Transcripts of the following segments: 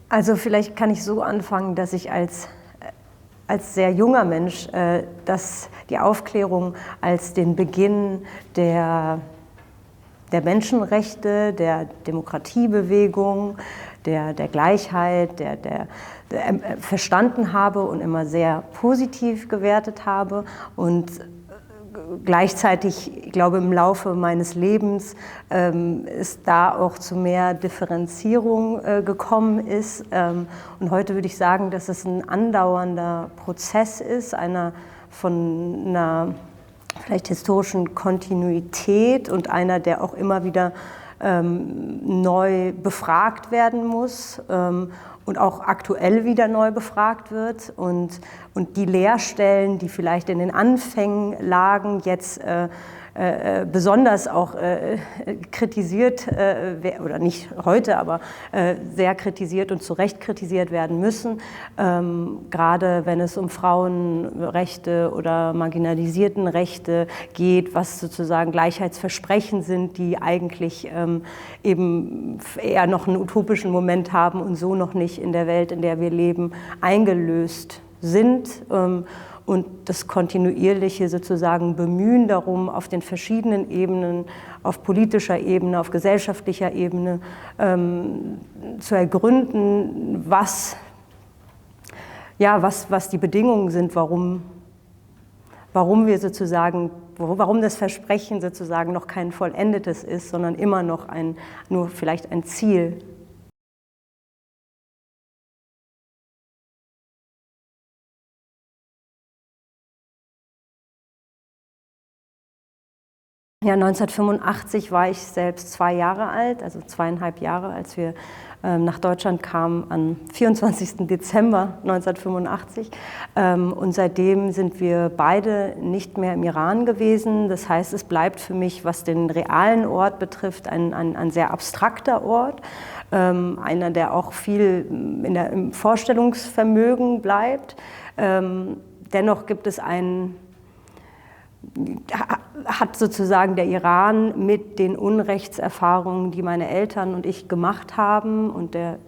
Also vielleicht kann ich so anfangen, dass ich als sehr junger Mensch die Aufklärung als den Beginn der Menschenrechte, der Demokratiebewegung, der Gleichheit, verstanden habe und immer sehr positiv gewertet habe. Und gleichzeitig, ich glaube, im Laufe meines Lebens ist da auch zu mehr Differenzierung gekommen ist. Und heute würde ich sagen, dass es ein andauernder Prozess ist, von einer vielleicht historischen Kontinuität und einer, der auch immer wieder neu befragt werden muss und auch aktuell wieder neu befragt wird. Und die Leerstellen, die vielleicht in den Anfängen lagen, jetzt besonders auch kritisiert, oder nicht heute, aber sehr kritisiert und zu Recht kritisiert werden müssen, gerade wenn es um Frauenrechte oder marginalisierten Rechte geht, was sozusagen Gleichheitsversprechen sind, die eigentlich eben eher noch einen utopischen Moment haben und so noch nicht in der Welt, in der wir leben, eingelöst sind. Und das kontinuierliche sozusagen Bemühen darum, auf den verschiedenen Ebenen, auf politischer Ebene, auf gesellschaftlicher Ebene zu ergründen, was die Bedingungen sind, warum wir sozusagen, warum das Versprechen sozusagen noch kein vollendetes ist, sondern immer noch nur vielleicht ein Ziel. Ja, 1985 war ich selbst 2 Jahre alt, also 2,5 Jahre, als wir nach Deutschland kamen am 24. Dezember 1985. Und seitdem sind wir beide nicht mehr im Iran gewesen. Das heißt, es bleibt für mich, was den realen Ort betrifft, ein sehr abstrakter Ort. Einer, der auch viel im Vorstellungsvermögen bleibt. Dennoch gibt es hat sozusagen der Iran mit den Unrechtserfahrungen, die meine Eltern und ich gemacht haben und der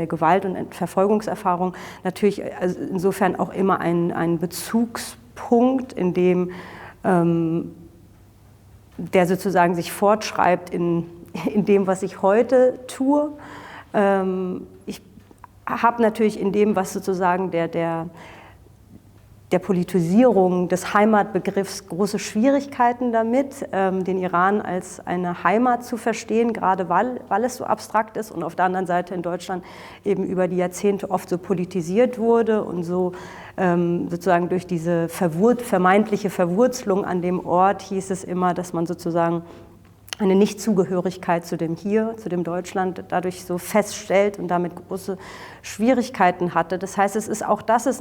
Gewalt- und Verfolgungserfahrung natürlich insofern auch immer ein Bezugspunkt, in dem der sozusagen sich fortschreibt in dem, was ich heute tue. Ich habe natürlich in dem, was sozusagen der Politisierung des Heimatbegriffs große Schwierigkeiten damit, den Iran als eine Heimat zu verstehen, gerade weil es so abstrakt ist und auf der anderen Seite in Deutschland eben über die Jahrzehnte oft so politisiert wurde und so sozusagen durch diese vermeintliche Verwurzelung an dem Ort hieß es immer, dass man sozusagen eine Nichtzugehörigkeit zu dem Deutschland dadurch so feststellt und damit große Schwierigkeiten hatte. Das heißt, das ist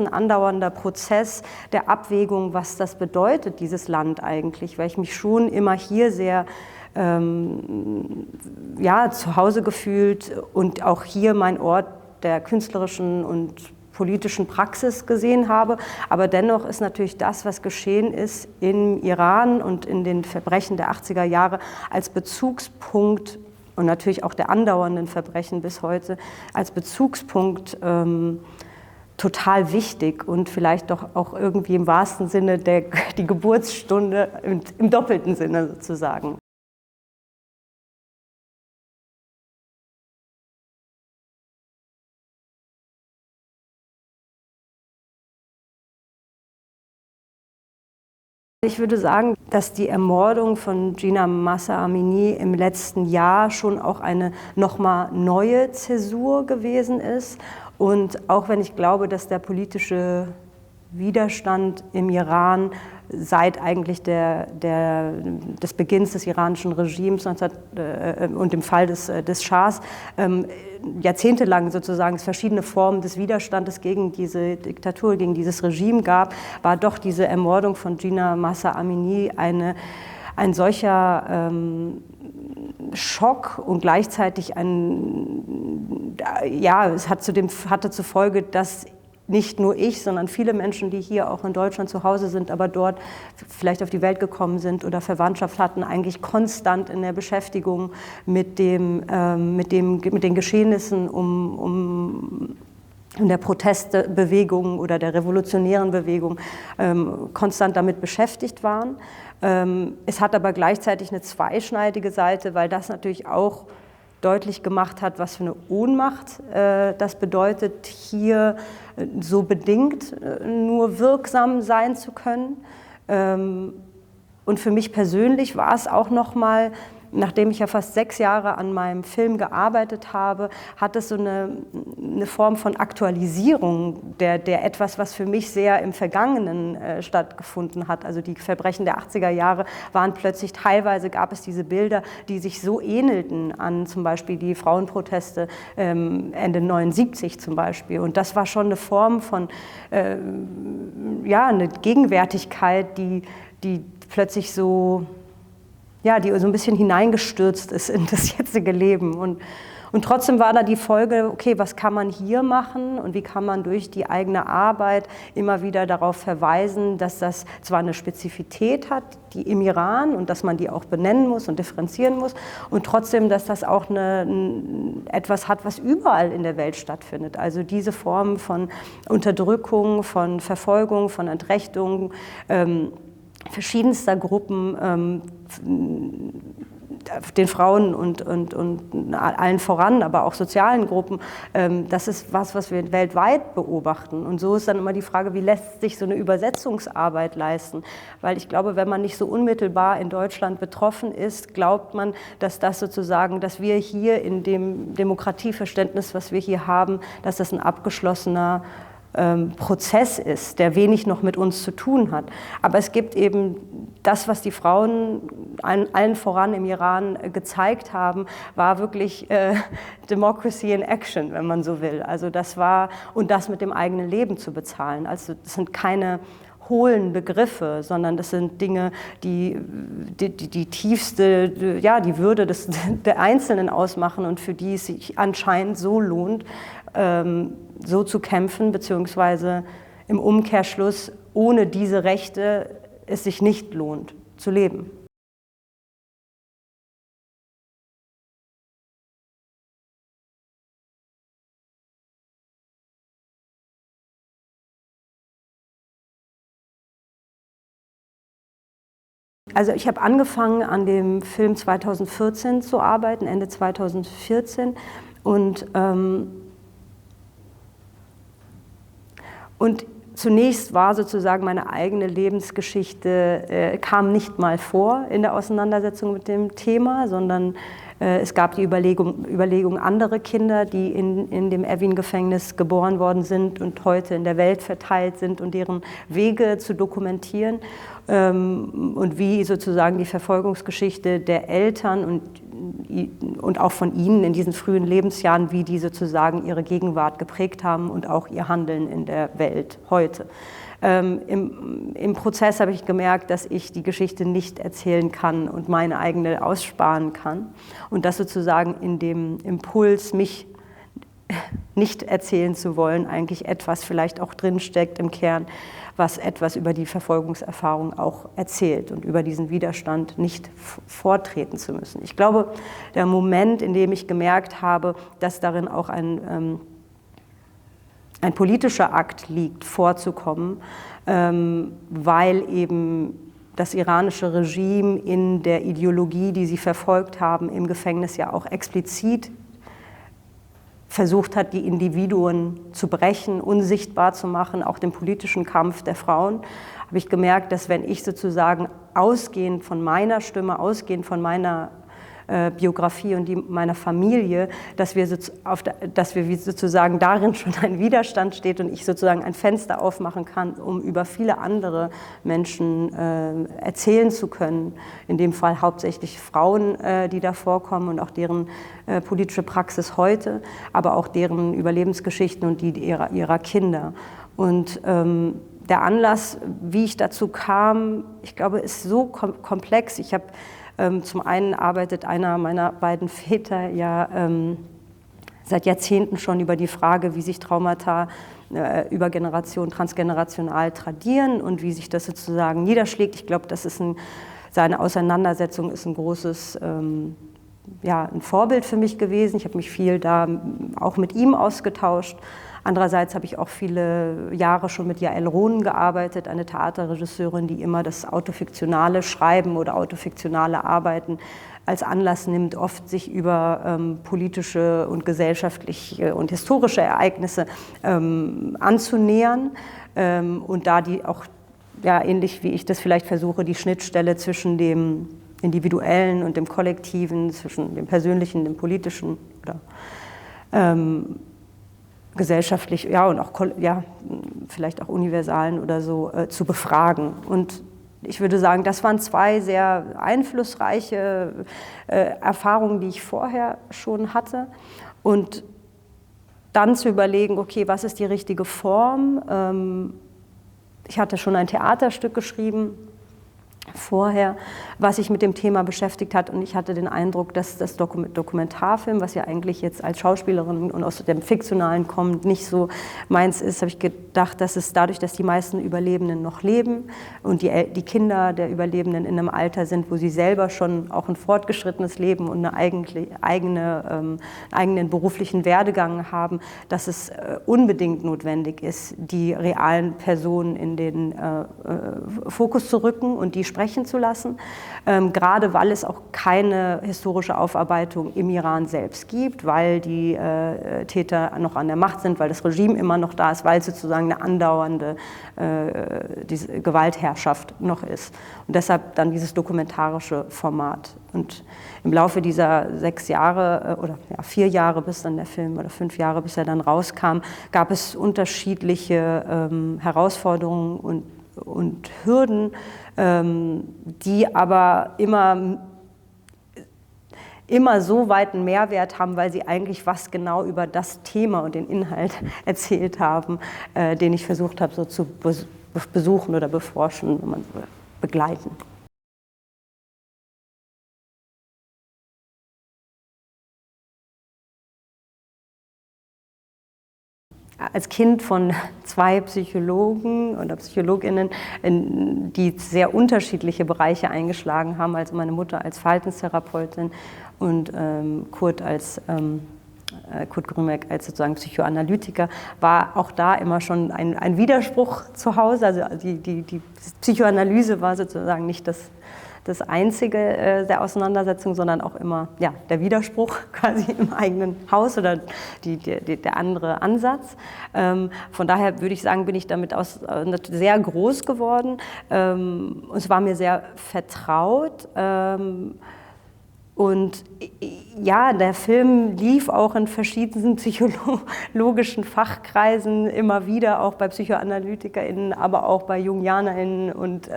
ein andauernder Prozess der Abwägung, was das bedeutet, dieses Land eigentlich, weil ich mich schon immer hier sehr zu Hause gefühlt und auch hier mein Ort der künstlerischen und politischen Praxis gesehen habe. Aber dennoch ist natürlich das, was geschehen ist im Iran und in den Verbrechen der 80er Jahre als Bezugspunkt und natürlich auch der andauernden Verbrechen bis heute als Bezugspunkt total wichtig und vielleicht doch auch irgendwie im wahrsten Sinne die Geburtsstunde im doppelten Sinne sozusagen. Ich würde sagen, dass die Ermordung von Jina Mahsa Amini im letzten Jahr schon auch eine nochmal neue Zäsur gewesen ist. Und auch wenn ich glaube, dass der politische Widerstand im Iran seit eigentlich des Beginns des iranischen Regimes und dem Fall des Schahs jahrzehntelang sozusagen es verschiedene Formen des Widerstandes gegen diese Diktatur, gegen dieses Regime gab, war doch diese Ermordung von Jina Mahsa Amini ein solcher Schock und gleichzeitig es hatte zur Folge, dass nicht nur ich, sondern viele Menschen, die hier auch in Deutschland zu Hause sind, aber dort vielleicht auf die Welt gekommen sind oder Verwandtschaft hatten, eigentlich konstant in der Beschäftigung mit den Geschehnissen in der Protestbewegung oder der revolutionären Bewegung konstant damit beschäftigt waren. Es hat aber gleichzeitig eine zweischneidige Seite, weil das natürlich auch deutlich gemacht hat, was für eine Ohnmacht das bedeutet, hier so bedingt nur wirksam sein zu können. Und für mich persönlich war es auch nochmal, nachdem ich ja fast 6 Jahre an meinem Film gearbeitet habe, hat es so eine Form von Aktualisierung der etwas, was für mich sehr im Vergangenen stattgefunden hat. Also die Verbrechen der 80er Jahre waren plötzlich, teilweise gab es diese Bilder, die sich so ähnelten an zum Beispiel die Frauenproteste Ende 79 zum Beispiel. Und das war schon eine Form von, eine Gegenwärtigkeit, die plötzlich so, die so ein bisschen hineingestürzt ist in das jetzige Leben. Und trotzdem war da die Folge, okay, was kann man hier machen und wie kann man durch die eigene Arbeit immer wieder darauf verweisen, dass das zwar eine Spezifität hat, die im Iran, und dass man die auch benennen muss und differenzieren muss, und trotzdem, dass das auch etwas hat, was überall in der Welt stattfindet. Also diese Form von Unterdrückung, von Verfolgung, von Entrechtung, verschiedenster Gruppen, den Frauen und allen voran, aber auch sozialen Gruppen, das ist was wir weltweit beobachten. Und so ist dann immer die Frage, wie lässt sich so eine Übersetzungsarbeit leisten? Weil ich glaube, wenn man nicht so unmittelbar in Deutschland betroffen ist, glaubt man, dass das sozusagen, dass wir hier in dem Demokratieverständnis, was wir hier haben, dass das ein abgeschlossener Prozess ist, der wenig noch mit uns zu tun hat. Aber es gibt eben das, was die Frauen allen voran im Iran gezeigt haben, war wirklich Democracy in Action, wenn man so will. Also das war, und das mit dem eigenen Leben zu bezahlen. Also das sind keine hohlen Begriffe, sondern das sind Dinge, die tiefste, die Würde der Einzelnen ausmachen und für die es sich anscheinend so lohnt, so zu kämpfen, beziehungsweise im Umkehrschluss ohne diese Rechte es sich nicht lohnt, zu leben. Also ich habe angefangen, an dem Film 2014 zu arbeiten, Ende 2014, und zunächst war sozusagen meine eigene Lebensgeschichte, kam nicht mal vor in der Auseinandersetzung mit dem Thema, sondern es gab die Überlegung, andere Kinder, die in dem Evin-Gefängnis geboren worden sind und heute in der Welt verteilt sind, und deren Wege zu dokumentieren und wie sozusagen die Verfolgungsgeschichte der Eltern und auch von ihnen in diesen frühen Lebensjahren, wie die sozusagen ihre Gegenwart geprägt haben und auch ihr Handeln in der Welt heute. Im Prozess habe ich gemerkt, dass ich die Geschichte nicht erzählen kann und meine eigene aussparen kann, und dass sozusagen in dem Impuls, mich nicht erzählen zu wollen, eigentlich etwas vielleicht auch drinsteckt im Kern, was etwas über die Verfolgungserfahrung auch erzählt und über diesen Widerstand nicht vortreten zu müssen. Ich glaube, der Moment, in dem ich gemerkt habe, dass darin auch ein politischer Akt liegt, vorzukommen, weil eben das iranische Regime in der Ideologie, die sie verfolgt haben, im Gefängnis ja auch explizit versucht hat, die Individuen zu brechen, unsichtbar zu machen, auch den politischen Kampf der Frauen, habe ich gemerkt, dass wenn ich sozusagen ausgehend von meiner Stimme, ausgehend von meiner Biografie und meiner Familie, dass wir sozusagen darin schon ein Widerstand steht und ich sozusagen ein Fenster aufmachen kann, um über viele andere Menschen erzählen zu können. In dem Fall hauptsächlich Frauen, die da vorkommen, und auch deren politische Praxis heute, aber auch deren Überlebensgeschichten und die ihrer Kinder. Und der Anlass, wie ich dazu kam, ich glaube, ist so komplex. Ich habe zum einen arbeitet einer meiner beiden Väter ja seit Jahrzehnten schon über die Frage, wie sich Traumata über Generationen transgenerational tradieren und wie sich das sozusagen niederschlägt. Ich glaube, das ist seine Auseinandersetzung ist ein großes ja, ein Vorbild für mich gewesen. Ich habe mich viel da auch mit ihm ausgetauscht. Andererseits habe ich auch viele Jahre schon mit Jael Ronen gearbeitet, eine Theaterregisseurin, die immer das autofiktionale Schreiben oder autofiktionale Arbeiten als Anlass nimmt, oft sich über politische und gesellschaftliche und historische Ereignisse anzunähern und da die auch, ja, ähnlich wie ich das vielleicht versuche, die Schnittstelle zwischen dem Individuellen und dem Kollektiven, zwischen dem Persönlichen, dem Politischen oder gesellschaftlich, ja, und auch ja, vielleicht auch universalen oder so zu befragen. Und ich würde sagen, das waren zwei sehr einflussreiche Erfahrungen, die ich vorher schon hatte. Und dann zu überlegen, okay, was ist die richtige Form? Ich hatte schon ein Theaterstück geschrieben vorher, was sich mit dem Thema beschäftigt hat, und ich hatte den Eindruck, dass das Dokumentarfilm, was ja eigentlich jetzt als Schauspielerin und aus dem Fiktionalen kommt, nicht so meins ist, habe ich gedacht, dass es dadurch, dass die meisten Überlebenden noch leben und die Kinder der Überlebenden in einem Alter sind, wo sie selber schon auch ein fortgeschrittenes Leben und einen eigenen beruflichen Werdegang haben, dass es unbedingt notwendig ist, die realen Personen in den Fokus zu rücken und die sprechen zu lassen, gerade weil es auch keine historische Aufarbeitung im Iran selbst gibt, weil die Täter noch an der Macht sind, weil das Regime immer noch da ist, weil sozusagen eine andauernde diese Gewaltherrschaft noch ist. Und deshalb dann dieses dokumentarische Format. Und im Laufe dieser 6 Jahre oder ja, 4 Jahre, bis dann der Film, oder 5 Jahre, bis er dann rauskam, gab es unterschiedliche Herausforderungen und Hürden, die aber immer so weiten Mehrwert haben, weil sie eigentlich was genau über das Thema und den Inhalt erzählt haben, den ich versucht habe, so zu besuchen oder beforschen, wenn man so begleiten. Als Kind von 2 Psychologen oder Psychologinnen, die sehr unterschiedliche Bereiche eingeschlagen haben, also meine Mutter als Verhaltenstherapeutin und Kurt Grümeck als sozusagen Psychoanalytiker, war auch da immer schon ein Widerspruch zu Hause. Also die Psychoanalyse war sozusagen nicht das Einzige der Auseinandersetzung, sondern auch immer ja, der Widerspruch quasi im eigenen Haus oder der andere Ansatz. Von daher würde ich sagen, bin ich damit sehr groß geworden. Und es war mir sehr vertraut. Und ja, der Film lief auch in verschiedenen psychologischen Fachkreisen immer wieder, auch bei PsychoanalytikerInnen, aber auch bei JungianerInnen und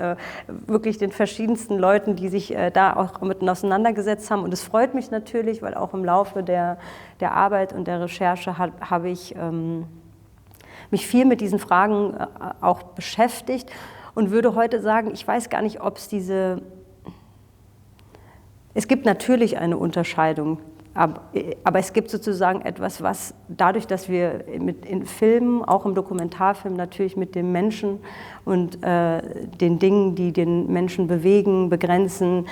wirklich den verschiedensten Leuten, die sich da auch mit auseinandergesetzt haben. Und es freut mich natürlich, weil auch im Laufe der Arbeit und der Recherche habe ich mich viel mit diesen Fragen auch beschäftigt und würde heute sagen, ich weiß gar nicht, ob es es gibt natürlich eine Unterscheidung, aber es gibt sozusagen etwas, was dadurch, dass wir in Filmen, auch im Dokumentarfilm, natürlich mit dem Menschen und den Dingen, die den Menschen bewegen, begrenzen,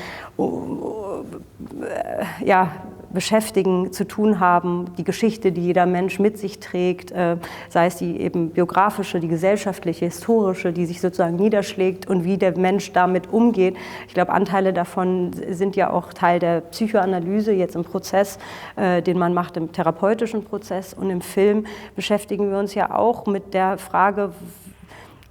ja, beschäftigen, zu tun haben, die Geschichte, die jeder Mensch mit sich trägt, sei es die eben biografische, die gesellschaftliche, historische, die sich sozusagen niederschlägt und wie der Mensch damit umgeht. Ich glaube, Anteile davon sind ja auch Teil der Psychoanalyse jetzt im Prozess, den man macht, im therapeutischen Prozess. Und im Film beschäftigen wir uns ja auch mit der Frage,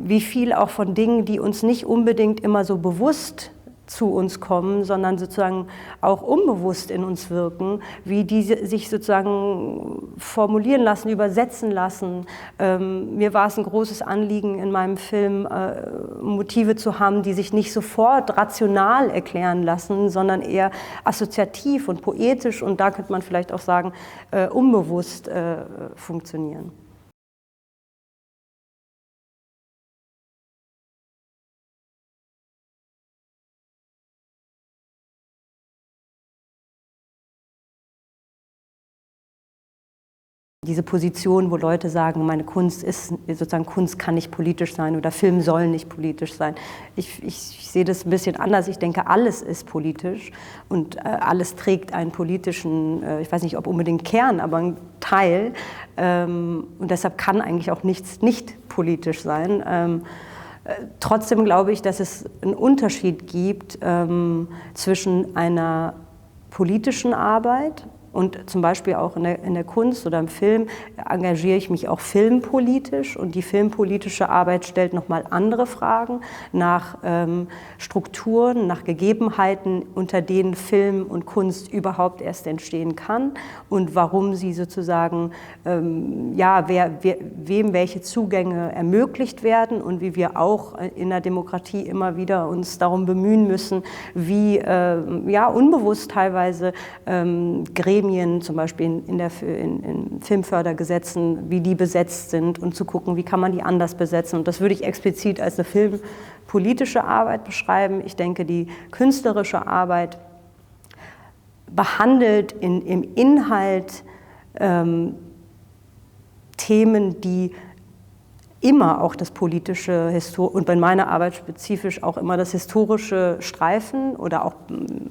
wie viel auch von Dingen, die uns nicht unbedingt immer so bewusst zu uns kommen, sondern sozusagen auch unbewusst in uns wirken, wie die sich sozusagen formulieren lassen, übersetzen lassen. Mir war es ein großes Anliegen, in meinem Film Motive zu haben, die sich nicht sofort rational erklären lassen, sondern eher assoziativ und poetisch und da könnte man vielleicht auch sagen, unbewusst funktionieren. diese Position, wo Leute sagen, meine Kunst ist, sozusagen Kunst kann nicht politisch sein oder Film soll nicht politisch sein. Ich sehe das ein bisschen anders. Ich denke, alles ist politisch und alles trägt einen politischen, ich weiß nicht, ob unbedingt Kern, aber einen Teil. Und deshalb kann eigentlich auch nichts nicht politisch sein. Trotzdem glaube ich, dass es einen Unterschied gibt zwischen einer politischen Arbeit und zum Beispiel auch in der Kunst oder im Film engagiere ich mich auch filmpolitisch und die filmpolitische Arbeit stellt nochmal andere Fragen nach Strukturen, nach Gegebenheiten, unter denen Film und Kunst überhaupt erst entstehen kann und warum sie sozusagen, ja, wem welche Zugänge ermöglicht werden und wie wir auch in der Demokratie immer wieder uns darum bemühen müssen, wie ja, unbewusst teilweise Gremien, zum Beispiel in Filmfördergesetzen, wie die besetzt sind und zu gucken, wie kann man die anders besetzen. Und das würde ich explizit als eine filmpolitische Arbeit beschreiben. Ich denke, die künstlerische Arbeit behandelt im Inhalt Themen, die immer auch das politische und bei meiner Arbeit spezifisch auch immer das historische streifen oder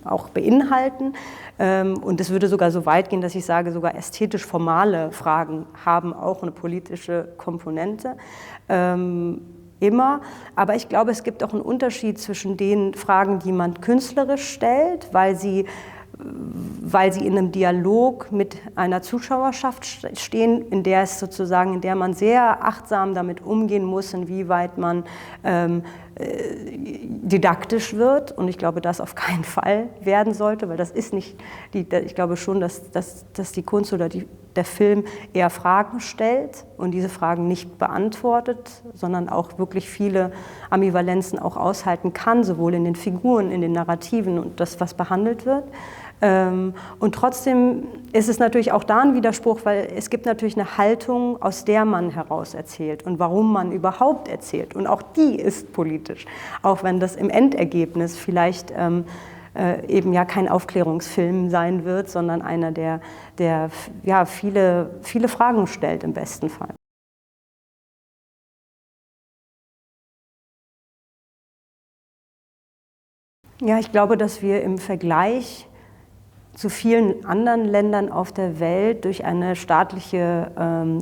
auch beinhalten. Und es würde sogar so weit gehen, dass ich sage, sogar ästhetisch formale Fragen haben auch eine politische Komponente. Immer. Aber ich glaube, es gibt auch einen Unterschied zwischen den Fragen, die man künstlerisch stellt, weil sie in einem Dialog mit einer Zuschauerschaft stehen, in der man sehr achtsam damit umgehen muss, inwieweit man didaktisch wird. Und ich glaube, das auf keinen Fall werden sollte, weil das ist nicht, ich glaube schon, dass die Kunst oder der Film eher Fragen stellt und diese Fragen nicht beantwortet, sondern auch wirklich viele Ambivalenzen auch aushalten kann, sowohl in den Figuren, in den Narrativen und das, was behandelt wird. Und trotzdem ist es natürlich auch da ein Widerspruch, weil es gibt natürlich eine Haltung, aus der man heraus erzählt und warum man überhaupt erzählt. Und auch die ist politisch, auch wenn das im Endergebnis vielleicht eben ja kein Aufklärungsfilm sein wird, sondern einer, der ja, viele Fragen stellt im besten Fall. Ja, ich glaube, dass wir im Vergleich zu vielen anderen Ländern auf der Welt durch eine staatliche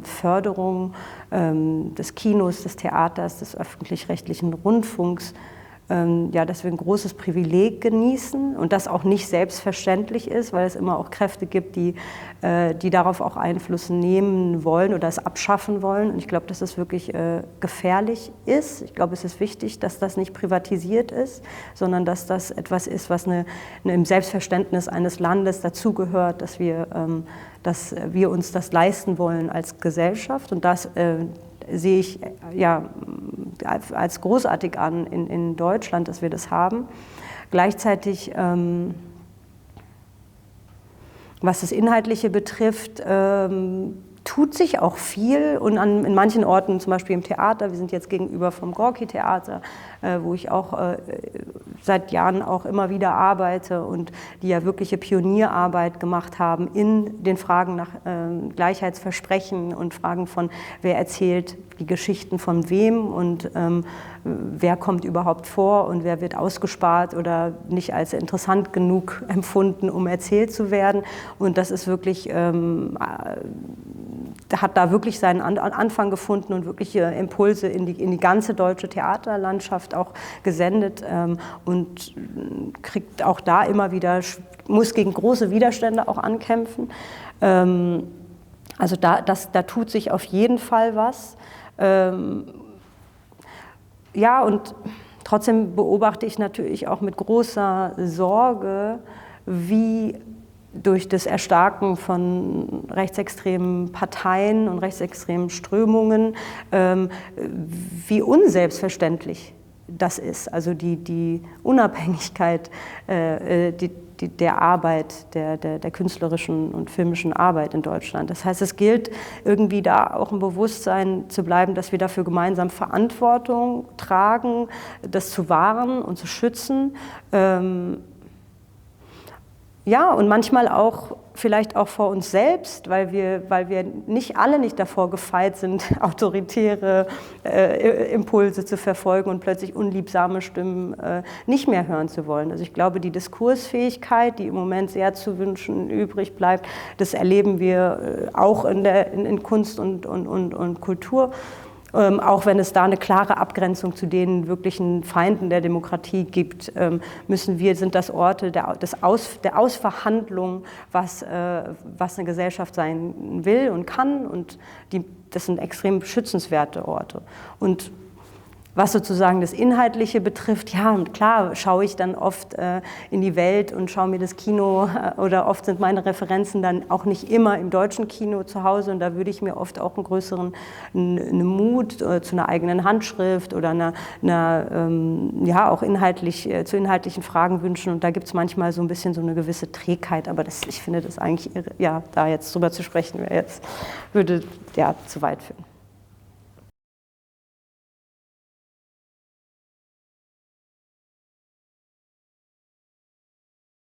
Förderung des Kinos, des Theaters, des öffentlich-rechtlichen Rundfunks, ja, dass wir ein großes Privileg genießen und das auch nicht selbstverständlich ist, weil es immer auch Kräfte gibt, die darauf auch Einfluss nehmen wollen oder es abschaffen wollen. Und ich glaube, dass das wirklich gefährlich ist. Ich glaube, es ist wichtig, dass das nicht privatisiert ist, sondern dass das etwas ist, was im Selbstverständnis eines Landes dazugehört, dass wir uns das leisten wollen als Gesellschaft. Und das sehe ich ja als großartig an in Deutschland, dass wir das haben. Gleichzeitig, was das Inhaltliche betrifft, tut sich auch viel und in manchen Orten, zum Beispiel im Theater, wir sind jetzt gegenüber vom Gorki-Theater, wo ich auch seit Jahren auch immer wieder arbeite und die ja wirkliche Pionierarbeit gemacht haben in den Fragen nach Gleichheitsversprechen und Fragen von, wer erzählt die Geschichten von wem und wer kommt überhaupt vor und wer wird ausgespart oder nicht als interessant genug empfunden, um erzählt zu werden. Und das ist wirklich, hat da wirklich seinen Anfang gefunden und wirkliche Impulse in die ganze deutsche Theaterlandschaft auch gesendet und kriegt auch da immer wieder, muss gegen große Widerstände auch ankämpfen. Also da tut sich auf jeden Fall was. Ja, und trotzdem beobachte ich natürlich auch mit großer Sorge, wie durch das Erstarken von rechtsextremen Parteien und rechtsextremen Strömungen, wie unselbstverständlich das ist. Also die Unabhängigkeit der Arbeit, der künstlerischen und filmischen Arbeit in Deutschland. Das heißt, es gilt irgendwie da auch im Bewusstsein zu bleiben, dass wir dafür gemeinsam Verantwortung tragen, das zu wahren und zu schützen. Ja, und manchmal auch vielleicht auch vor uns selbst, weil wir nicht alle nicht davor gefeit sind, autoritäre Impulse zu verfolgen und plötzlich unliebsame Stimmen nicht mehr hören zu wollen. Also ich glaube, die Diskursfähigkeit, die im Moment sehr zu wünschen übrig bleibt, das erleben wir auch in Kunst und Kultur. Auch wenn es da eine klare Abgrenzung zu den wirklichen Feinden der Demokratie gibt, sind das Orte der Ausverhandlung, was eine Gesellschaft sein will und kann. Und das sind extrem schützenswerte Orte. Und was sozusagen das Inhaltliche betrifft, ja, klar schaue ich dann oft in die Welt und schaue mir das Kino oder oft sind meine Referenzen dann auch nicht immer im deutschen Kino zu Hause und da würde ich mir oft auch einen größeren Mut zu einer eigenen Handschrift oder ja, auch zu inhaltlichen Fragen wünschen und da gibt es manchmal so ein bisschen so eine gewisse Trägheit, aber ich finde das eigentlich, ja, da jetzt drüber zu sprechen, würde ja zu weit führen.